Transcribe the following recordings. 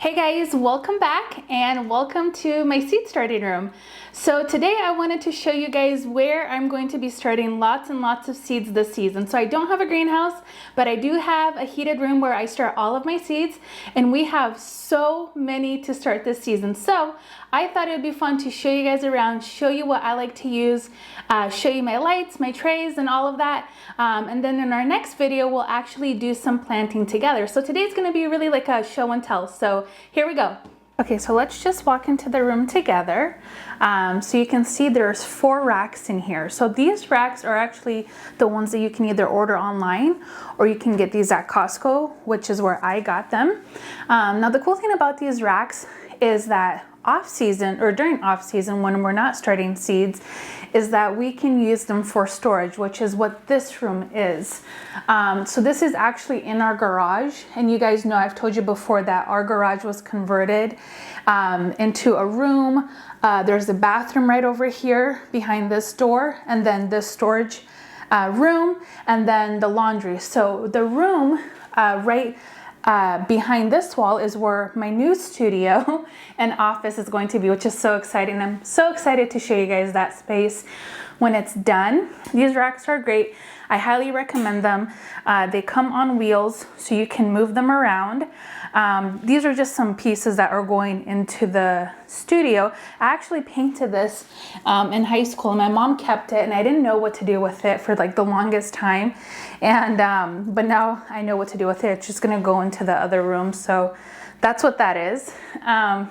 Hey guys, welcome back and welcome to my seed starting room. So today I wanted to show you guys where I'm going to be starting lots and lots of seeds this season. So I don't have a greenhouse, but I do have a heated room where I start all of my seeds, and we have so many to start this season. So I thought it would be fun to show you guys around, show you what I like to use, show you my lights, my trays, and all of that. And then in our next video, we'll actually do some planting together. So today's gonna be really like a show and tell. So here we go. Okay, so let's just walk into the room together. So you can see there's 4 racks in here. So these racks are actually the ones that you can either order online or you can get these at Costco, which is where I got them. Now the cool thing about these racks is that off season or during off season when we're not starting seeds is that we can use them for storage, which is what this room is. So this is actually in our garage, and you guys know I've told you before that our garage was converted into a room. There's a bathroom right over here behind this door, and then this storage room, and then the laundry. So the room behind this wall is where my new studio and office is going to be, which is so exciting. I'm so excited to show you guys that space when it's done. These racks are great. I highly recommend them. They come on wheels so you can move them around. These are just some pieces that are going into the studio. I actually painted this in high school, and my mom kept it, and I didn't know what to do with it for like the longest time. And but now I know what to do with it. It's just gonna go into the other room. So that's what that is.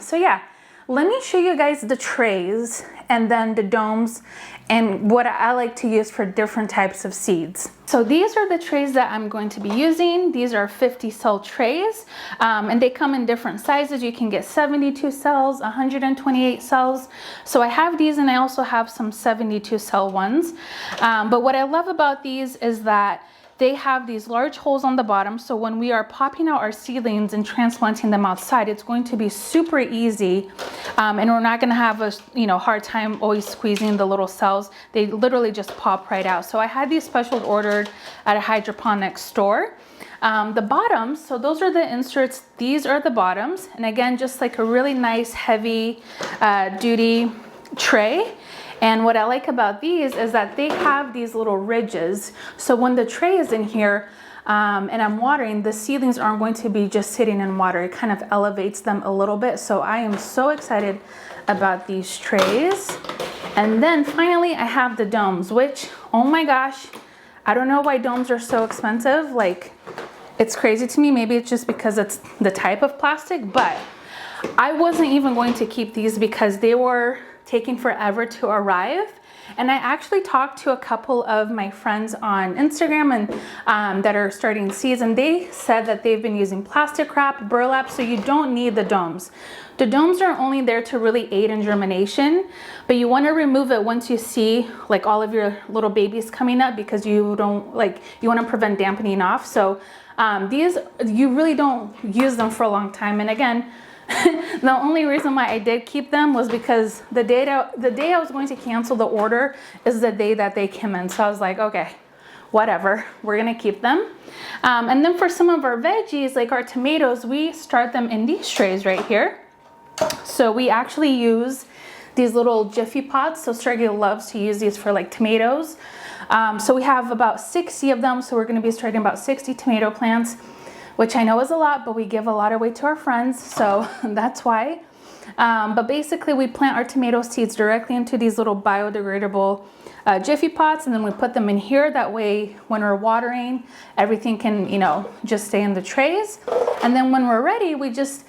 So yeah, let me show you guys the trays and then the domes and what I like to use for different types of seeds. So these are the trays that I'm going to be using. These are 50 cell trays, and they come in different sizes. You can get 72 cells, 128 cells. So I have these, and I also have some 72 cell ones. But what I love about these is that they have these large holes on the bottom, so when we are popping out our seedlings and transplanting them outside, it's going to be super easy, and we're not gonna have a hard time always squeezing the little cells. They literally just pop right out. So I had these special ordered at a hydroponics store. The bottoms, so those are the inserts, these are the bottoms, and again, just like a really nice heavy duty tray. And what I like about these is that they have these little ridges. So when the tray is in here and I'm watering, the seedlings aren't going to be just sitting in water. It kind of elevates them a little bit. So I am so excited about these trays. And then finally I have the domes, which, oh my gosh, I don't know why domes are so expensive. Like, it's crazy to me. Maybe it's just because it's the type of plastic, but I wasn't even going to keep these because they were taking forever to arrive. And I actually talked to a couple of my friends on Instagram and that are starting seeds, and they said that they've been using plastic wrap, burlap, so you don't need the domes. The domes are only there to really aid in germination, but you want to remove it once you see like all of your little babies coming up, because you want to prevent dampening off. So these, you really don't use them for a long time. And again, the only reason why I did keep them was because the day I was going to cancel the order is the day that they came in. So I was like, okay, whatever, we're gonna keep them. And then for some of our veggies, like our tomatoes, we start them in these trays right here. So we actually use these little Jiffy pots. So Sergey loves to use these for like tomatoes. So we have about 60 of them. So we're gonna be starting about 60 tomato plants, which I know is a lot, but we give a lot away to our friends, so that's why. But basically we plant our tomato seeds directly into these little biodegradable Jiffy pots, and then we put them in here. That way when we're watering, everything can, just stay in the trays. And then when we're ready, we just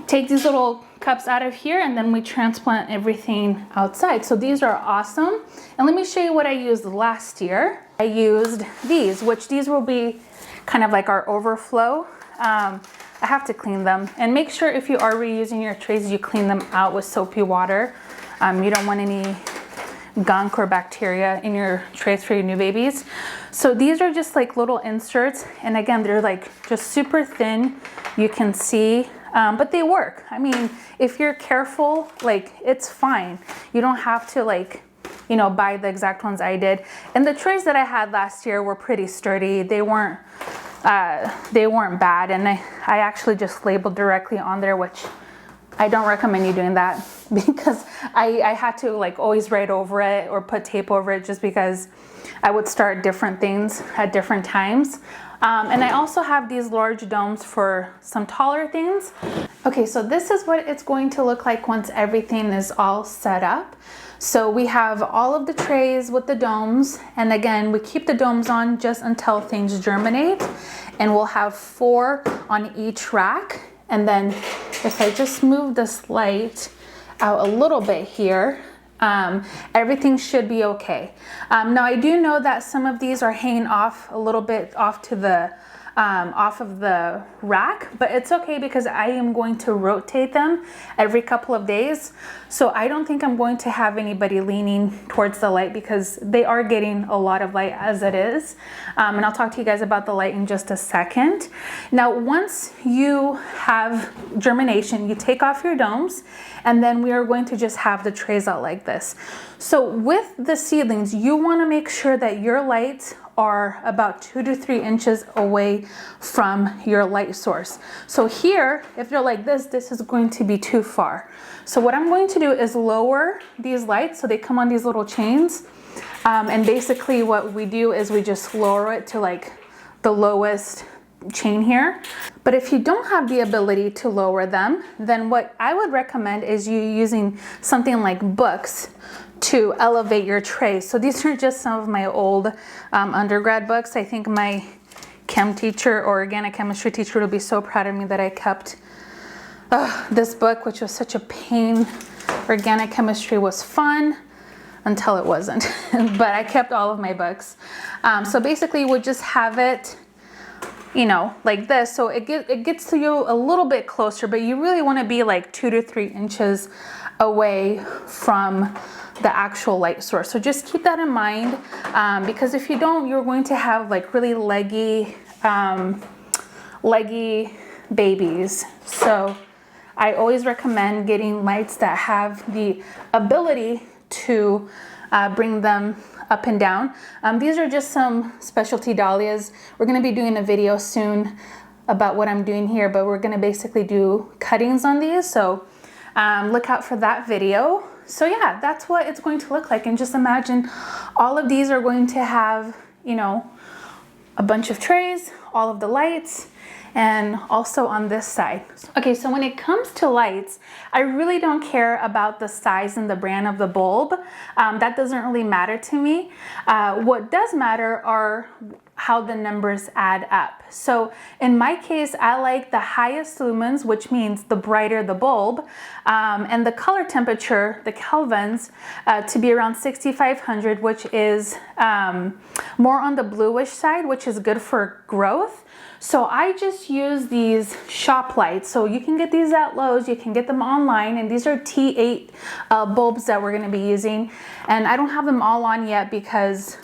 take these little cups out of here, and then we transplant everything outside. So these are awesome. And let me show you what I used last year. I used these, which these will be kind of like our overflow. I have to clean them, and make sure if you are reusing your trays, you clean them out with soapy water. You don't want any gunk or bacteria in your trays for your new babies. So these are just like little inserts, and again, they're like just super thin, you can see, but they work. I mean, if you're careful, like, it's fine. You don't have to buy the exact ones I did. And the trays that I had last year were pretty sturdy. They weren't they weren't bad, and I actually just labeled directly on there, which I don't recommend you doing that because I had to like always write over it or put tape over it just because I would start different things at different times. And I also have these large domes for some taller things. Okay, so this is what it's going to look like once everything is all set up. So we have all of the trays with the domes, and again, we keep the domes on just until things germinate, and we'll have 4 on each rack. And then if I just move this light out a little bit here, everything should be okay. Now I do know that some of these are hanging off a little bit off to the off of the rack, but it's okay because I am going to rotate them every couple of days. So I don't think I'm going to have anybody leaning towards the light because they are getting a lot of light as it is. And I'll talk to you guys about the light in just a second. Now, once you have germination, you take off your domes, and then we are going to just have the trays out like this. So with the seedlings, you want to make sure that your lights are about 2 to 3 inches away from your light source. So here, if you're like this is going to be too far. So what I'm going to do is lower these lights so they come on these little chains. And basically what we do is we just lower it to like the lowest chain here. But if you don't have the ability to lower them, then what I would recommend is you using something like books to elevate your tray. So these are just some of my old undergrad books. I think my chem teacher or organic chemistry teacher will be so proud of me that I kept this book, which was such a pain. Organic chemistry was fun until it wasn't, but I kept all of my books. So basically we'll just have it, you know, like this. So it gets to you a little bit closer, but you really want to be like 2 to 3 inches away from the actual light source. So just keep that in mind, because if you don't, you're going to have like really leggy babies. So I always recommend getting lights that have the ability to bring them up and down. These are just some specialty dahlias. We're going to be doing a video soon about what I'm doing here, but we're going to basically do cuttings on these. So look out for that video. So yeah, that's what it's going to look like. And just imagine all of these are going to have, you know, a bunch of trays, all of the lights, and also on this side. Okay, so when it comes to lights, I really don't care about the size and the brand of the bulb. That doesn't really matter to me. What does matter are how the numbers add up. So in my case, I like the highest lumens, which means the brighter the bulb, and the color temperature, the kelvins, to be around 6,500, which is more on the bluish side, which is good for growth. So I just use these shop lights. So you can get these at Lowe's, you can get them online, and these are T8 bulbs that we're gonna be using. And I don't have them all on yet because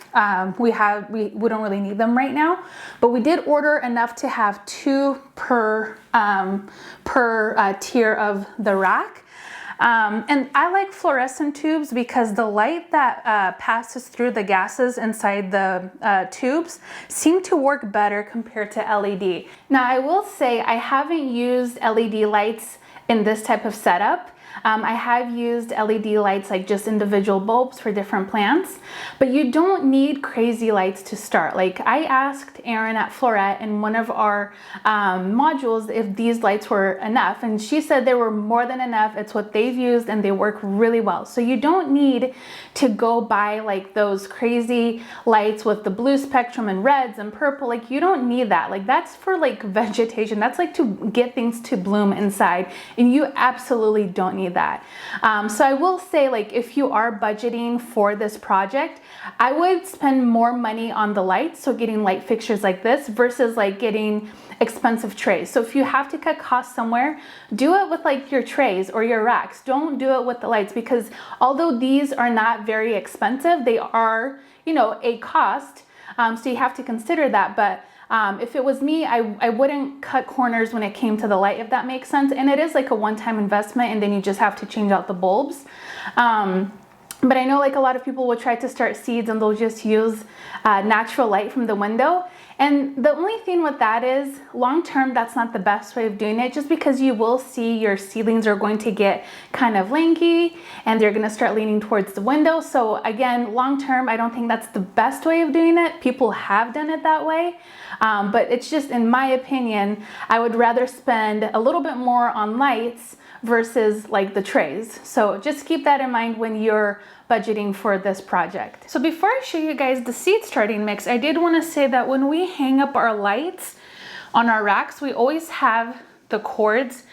we don't really need them right now. But we did order enough to have 2 per tier of the rack. And I like fluorescent tubes because the light that passes through the gases inside the tubes seem to work better compared to LED. Now I will say I haven't used LED lights in this type of setup. I have used LED lights, like just individual bulbs for different plants, but you don't need crazy lights to start. Like I asked Erin at Floret in one of our modules if these lights were enough, and she said they were more than enough. It's what they've used and they work really well. So you don't need to go buy like those crazy lights with the blue spectrum and reds and purple. Like you don't need that. Like that's for like vegetation. That's like to get things to bloom inside, and you absolutely don't need that. So I will say, like, if you are budgeting for this project, I would spend more money on the lights, so getting light fixtures like this versus like getting expensive trays. So if you have to cut costs somewhere, do it with like your trays or your racks. Don't do it with the lights, because although these are not very expensive, they are, you know, a cost. So you have to consider that. But if it was me, I wouldn't cut corners when it came to the light, if that makes sense. And it is like a one-time investment, and then you just have to change out the bulbs. But I know like a lot of people will try to start seeds and they'll just use natural light from the window. And the only thing with that is long term, that's not the best way of doing it, just because you will see your seedlings are going to get kind of lanky and they're going to start leaning towards the window. So again, long term, I don't think that's the best way of doing it. People have done it that way. But it's just, in my opinion, I would rather spend a little bit more on lights versus like the trays. So just keep that in mind when you're budgeting for this project. So before I show you guys the seed starting mix, I did want to say that when we hang up our lights on our racks, we always have the cords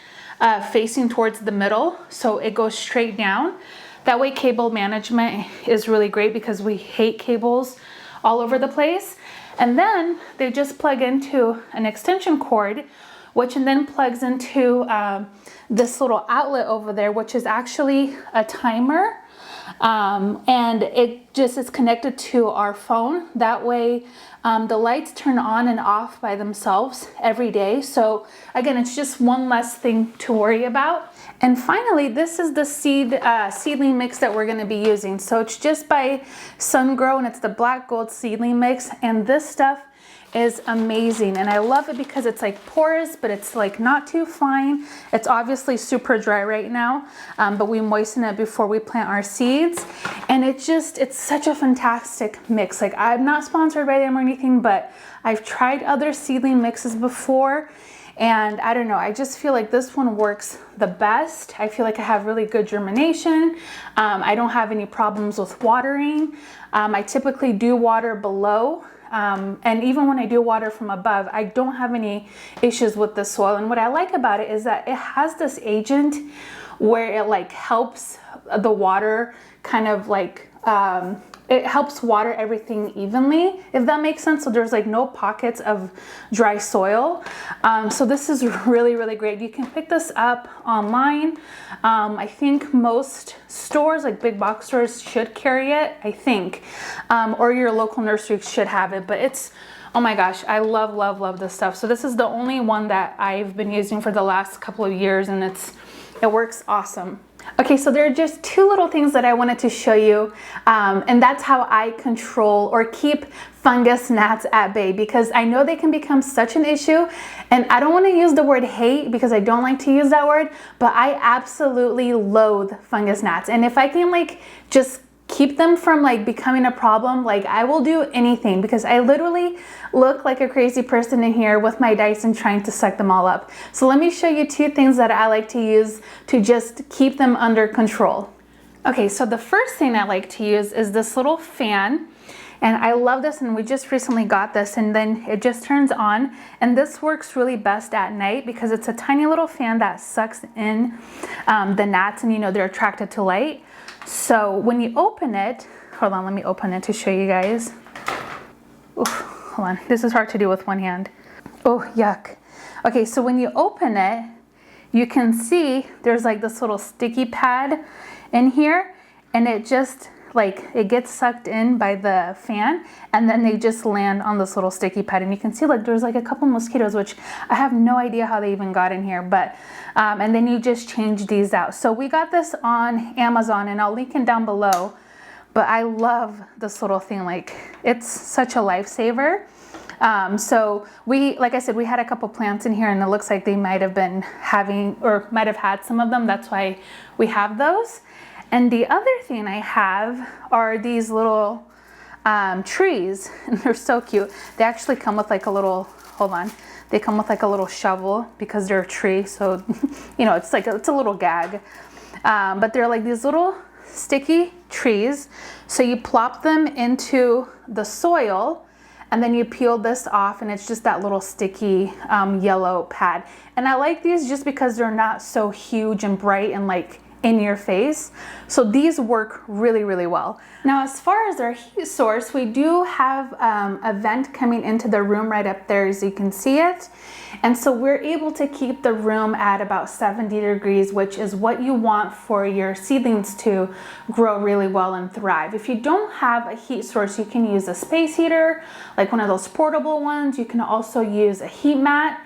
facing towards the middle, so it goes straight down. That way cable management is really great, because we hate cables all over the place. And then they just plug into an extension cord, which then plugs into this little outlet over there, which is actually a timer. And it just is connected to our phone. That way the lights turn on and off by themselves every day. So again, it's just one less thing to worry about. And finally, this is the seedling mix that we're going to be using. So it's just by Sungrow, and it's the black gold seedling mix. And this stuff is amazing, and I love it because it's like porous, but it's like not too fine. It's obviously super dry right now, but we moisten it before we plant our seeds, and it's such a fantastic mix. Like, I'm not sponsored by them or anything, but I've tried other seedling mixes before, and I don't know, I just feel like this one works the best. I feel like I have really good germination. I don't have any problems with watering. I typically do water below. And even when I do water from above, I don't have any issues with the soil. And what I like about it is that it has this agent where it like helps the water kind of like, it helps water everything evenly, if that makes sense. So there's like no pockets of dry soil. So this is really, really great. You can pick this up online. I think most stores, like big box stores, should carry it, I think. Or your local nursery should have it, but it's, oh my gosh, I love, love, love this stuff. So this is the only one that I've been using for the last couple of years, and it works awesome. Okay, so there are just two little things that I wanted to show you, and that's how I control or keep fungus gnats at bay, because I know they can become such an issue, and I don't want to use the word hate because I don't like to use that word, but I absolutely loathe fungus gnats. And if I can like just keep them from like becoming a problem, like I will do anything, because I literally look like a crazy person in here with my Dyson trying to suck them all up. So let me show you two things that I like to use to just keep them under control. Okay, so the first thing I like to use is this little fan, and I love this, and we just recently got this, and then it just turns on, and this works really best at night because it's a tiny little fan that sucks in the gnats, and you know, they're attracted to light. So when you open it, hold on, let me open it to show you guys. Oof, hold on, this is hard to do with one hand. Oh, yuck. Okay, so when you open it, you can see there's like this little sticky pad in here, and it just like, it gets sucked in by the fan, and then they just land on this little sticky pad, and you can see like there's like a couple mosquitoes, which I have no idea how they even got in here, but and then you just change these out. So we got this on Amazon, and I'll link it down below, but I love this little thing. Like, it's such a lifesaver. So we, like I said, we had a couple plants in here, and it looks like they might have been having, or might have had some of them. That's why we have those. And the other thing I have are these little trees, and they're so cute. They actually come with like a little, hold on, they come with like a little shovel because they're a tree. So, you know, it's like, it's a little gag. But they're like these little sticky trees. So you plop them into the soil, and then you peel this off, and it's just that little sticky yellow pad. And I like these just because they're not so huge and bright and like in your face. So these work really, really well. Now, as far as our heat source, we do have a vent coming into the room right up there, as you can see it. And so we're able to keep the room at about 70 degrees, which is what you want for your seedlings to grow really well and thrive. If you don't have a heat source, you can use a space heater, like one of those portable ones. You can also use a heat mat.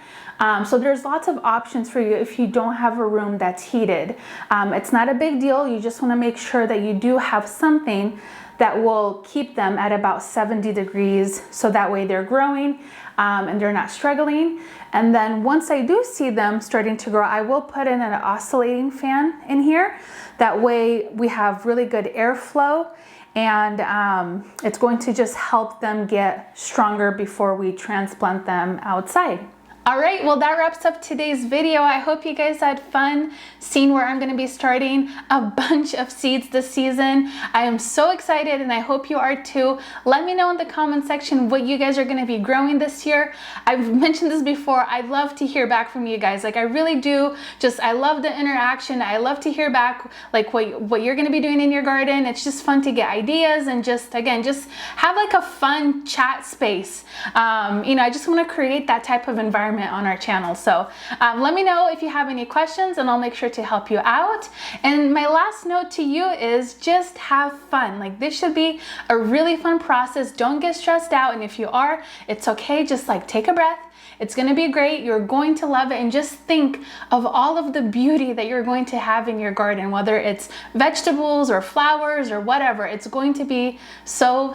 So there's lots of options for you if you don't have a room that's heated. It's not a big deal. You just want to make sure that you do have something that will keep them at about 70 degrees, so that way they're growing and they're not struggling. And then once I do see them starting to grow, I will put in an oscillating fan in here. That way we have really good airflow, and it's going to just help them get stronger before we transplant them outside. All right, well, that wraps up today's video. I hope you guys had fun seeing where I'm going to be starting a bunch of seeds this season. I am so excited, and I hope you are too. Let me know in the comment section what you guys are going to be growing this year. I've mentioned this before. I'd love to hear back from you guys. Like, I really do. I love the interaction. I love to hear back like what you're going to be doing in your garden. It's just fun to get ideas and just have like a fun chat space. I just want to create that type of environment on our channel. So let me know if you have any questions, and I'll make sure to help you out. And my last note to you is just have fun. Like, this should be a really fun process. Don't get stressed out, and if you are, it's okay. Just like take a breath. It's going to be great. You're going to love it. And just think of all of the beauty that you're going to have in your garden, whether it's vegetables or flowers or whatever. It's going to be so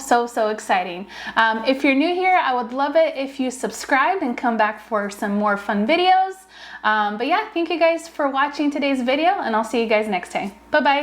exciting. If you're new here, I would love it if you subscribed and come back for some more fun videos. But yeah, thank you guys for watching today's video, and I'll see you guys next time. Bye-bye.